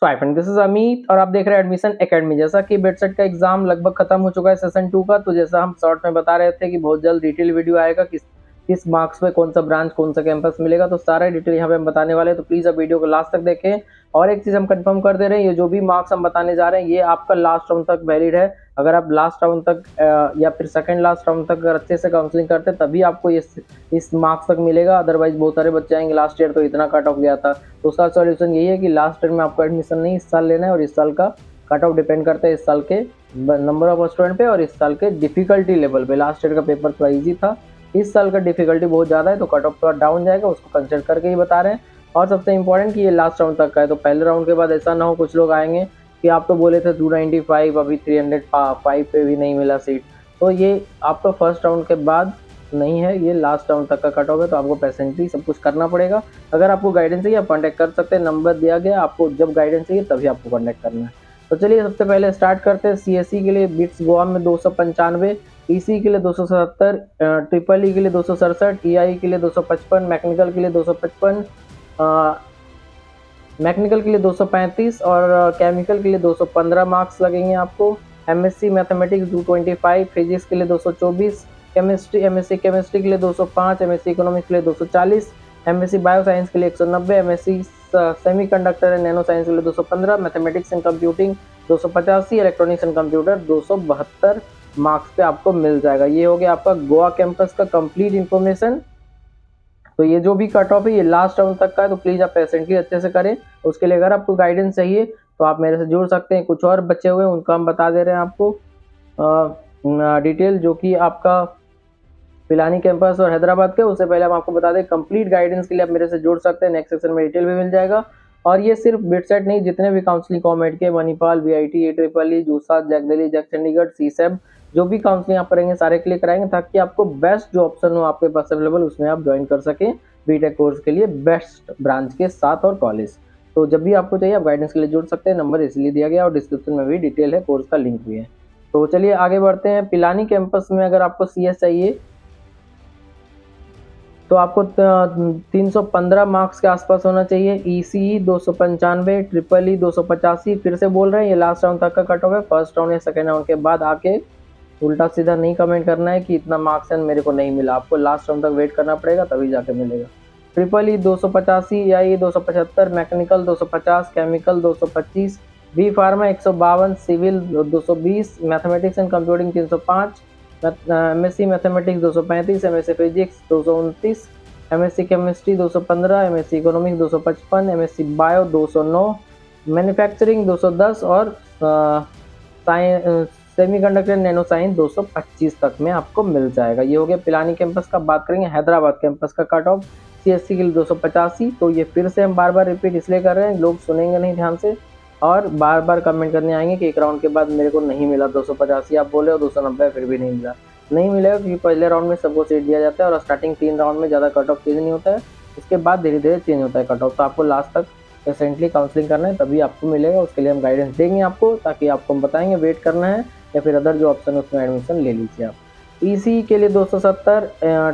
तो hi friend, this is Amit और आप देख रहे हैं एडमिशन एकेडमी। जैसा कि बिटसेट का एग्जाम लगभग खत्म हो चुका है सेशन 2 का, तो जैसा हम शॉर्ट में बता रहे थे कि बहुत जल्द डिटेल वीडियो आएगा किस मार्क्स पे कौन सा ब्रांच कौन सा कैंपस मिलेगा, तो सारा डिटेल यहाँ पे हम बताने वाले हैं। तो प्लीज़ अब वीडियो को लास्ट तक देखें। और एक चीज़ हम कंफर्म कर दे रहे हैं, ये जो भी मार्क्स हम बताने जा रहे हैं ये आपका लास्ट राउंड तक वैलिड है। अगर आप लास्ट राउंड तक या फिर सेकंड लास्ट राउंड तक अगर अच्छे से काउंसलिंग करते तभी आपको इस मार्क्स तक मिलेगा। अदरवाइज बहुत सारे बच्चे आएंगे लास्ट ईयर तो इतना कट ऑफ गया था, तो उसका सॉल्यूशन यही है कि लास्ट ईयर में आपको एडमिशन नहीं इस साल लेना है, और इस साल का कट ऑफ डिपेंड करता है इस साल के नंबर ऑफ स्टूडेंट पे और इस साल के डिफिकल्टी लेवल पे। लास्ट ईयर का पेपर थोड़ा ईजी था, इस साल का डिफिकल्टी बहुत ज़्यादा है, तो कट ऑफ थोड़ा डाउन जाएगा, उसको कंसिडर करके ही बता रहे हैं। और सबसे इंपॉर्टेंट कि ये लास्ट राउंड तक का है, तो पहले राउंड के बाद ऐसा ना हो कुछ लोग आएंगे कि आप तो बोले थे 295 अभी 305 पे भी नहीं मिला सीट, तो ये आपका फर्स्ट राउंड के बाद नहीं है, ये लास्ट राउंड तक का कट ऑफ है, तो आपको पेशेंटली सब कुछ करना पड़ेगा। अगर आपको गाइडेंस चाहिए आप कॉन्टैक्ट कर सकते हैं, नंबर दिया गया, आपको जब गाइडेंस चाहिए तभी आपको कॉन्टैक्ट करना है। तो चलिए सबसे पहले स्टार्ट करते हैं। सीएससी के लिए बिट्स गोवा में 295, ईसी के लिए 277, ट्रिपल ई के लिए 267, ईआई के लिए 255, मैकेनिकल के लिए 255, मैकेनिकल के लिए 235 और केमिकल के लिए 215 मार्क्स लगेंगे आपको। एमएससी मैथमेटिक्स 225, फिजिक्स के लिए 224, केमिस्ट्री एमएससी केमिस्ट्री के लिए 205, एमएससी इकोनॉमिक्स के लिए 240, एमएससी बायो साइंस के लिए 190, MSc semiconductor and nano science के लिए 215, mathematics and computing 285, electronics and computer 272 marks पे आपको मिल जाएगा। ये हो गया आपका गोवा कैंपस का कंप्लीट इन्फॉर्मेशन। तो ये जो भी कट ऑफ है ये लास्ट राउंड तक का है, तो प्लीज़ आप पेशेंटली अच्छे से करें। उसके लिए अगर आपको गाइडेंस चाहिए तो आप मेरे से जुड़ सकते हैं। कुछ और बचे हुए हैं उनका हम बता दे रहे हैं आपको डिटेल, जो कि आपका पिलानी कैंपस और हैदराबाद के। उससे पहले हम आपको बता दें कंप्लीट गाइडेंस के लिए आप मेरे से जुड़ सकते हैं, नेक्स्ट सेक्शन में डिटेल भी मिल जाएगा। और ये सिर्फ बिटसेट नहीं, जितने भी counselling COMEDK Manipal, VIT, AEEE, JoSAA, JAC Delhi, JAC Chandigarh, CSAB, जो भी काउंसलिंग आप करेंगे सारे के लिए कराएंगे, ताकि आपको बेस्ट जो ऑप्शन हो आपके पास अवेलेबल उसमें आप ज्वाइन कर सकें बीटेक कोर्स के लिए बेस्ट ब्रांच के साथ और कॉलेज। तो जब भी आपको चाहिए आप गाइडेंस के लिए जुड़ सकते हैं, नंबर इसलिए दिया गया और डिस्क्रिप्शन में भी डिटेल है, कोर्स का लिंक भी है। तो चलिए आगे बढ़ते हैं। पिलानी कैंपस में अगर आपको CS चाहिए तो आपको 315 मार्क्स के आसपास होना चाहिए। ECE 295, triple E 285। फिर से बोल रहे हैं ये लास्ट राउंड तक का कट ऑफ है, फर्स्ट राउंड या सेकेंड राउंड के बाद आके उल्टा सीधा नहीं कमेंट करना है कि इतना मार्क्स है मेरे को नहीं मिला। आपको लास्ट राउंड तक वेट करना पड़ेगा तभी जाके मिलेगा। Triple E 285, EIE 275, mechanical 250, chemical 225, B pharma 152, civil 220, mathematics and computing 305, MSc mathematics 235, MSc physics 229, MSc chemistry 215, MSc economics 255, MSc bio 209, manufacturing 210 और सेमीकंडक्टर नैनो साइंस 225 तक में आपको मिल जाएगा। ये हो गया पिलानी कैंपस का। बात करेंगे हैदराबाद कैंपस का कट ऑफ CSC के लिए 285। तो ये फिर से हम बार बार रिपीट इसलिए कर रहे हैं, लोग सुनेंगे नहीं ध्यान से और बार बार कमेंट करने आएंगे कि एक राउंड के बाद मेरे को नहीं मिला 285, आप बोले हो 290 फिर भी नहीं मिला। नहीं मिलेगा क्योंकि पहले राउंड में सबको सीट दिया जाता है और स्टार्टिंग 3 राउंड में ज़्यादा कट ऑफ चेंज नहीं होता है, उसके बाद धीरे धीरे चेंज होता है कट ऑफ। तो आपको लास्ट तक पेशेंटली काउंसलिंग करना है तभी आपको मिलेगा, उसके लिए हम गाइडेंस देंगे आपको, ताकि आपको हम बताएंगे वेट करना है या फिर अदर जो ऑप्शन है उसमें एडमिशन ले लीजिए आप। EC के लिए 270,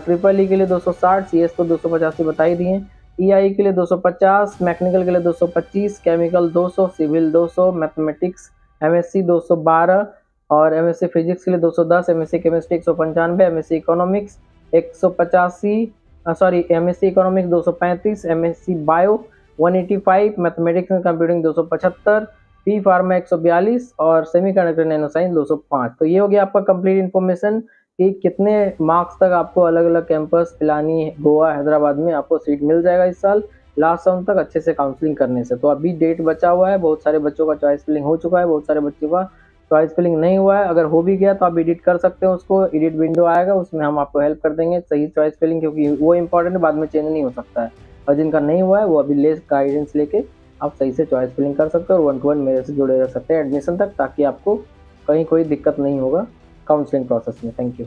ट्रिपल ई के लिए 260, CS को 285 बता ही दिए, EI के लिए 250, मैकेनिकल के लिए 225, केमिकल 200, सिविल 200, मैथमेटिक्स MSc 212 और MSc फिजिक्स के लिए 210, MSc chemistry 195, MSc economics 185, MSc economics 235, MSc bio 185, mathematics and computing 275, B pharma 142 और सेमीकंडक्टर नैनो साइंस 205। तो ये हो गया आपका कंप्लीट इन्फॉर्मेशन कि कितने मार्क्स तक आपको अलग अलग कैंपस पिलानी, गोवा, हैदराबाद में आपको सीट मिल जाएगा इस साल लास्ट राउंड तक अच्छे से काउंसलिंग करने से। तो अभी डेट बचा हुआ है, बहुत सारे बच्चों का चॉइस फिलिंग हो चुका है, बहुत सारे बच्चों का चॉइस फिलिंग नहीं हुआ है। अगर हो भी गया तो आप एडिट कर सकते हो, उसको एडिट विंडो आएगा उसमें हम आपको हेल्प कर देंगे सही चॉइस फिलिंग, क्योंकि वो इंपॉर्टेंट है, बाद में चेंज नहीं हो सकता है। और जिनका नहीं हुआ है वो अभी ले गाइडेंस लेके आप सही से चॉइस फिलिंग कर सकते हो और 1 to 1 मेरे से जुड़े रह सकते हैं एडमिशन तक, ताकि आपको कहीं कोई दिक्कत नहीं होगा काउंसलिंग प्रोसेस में। Thank you.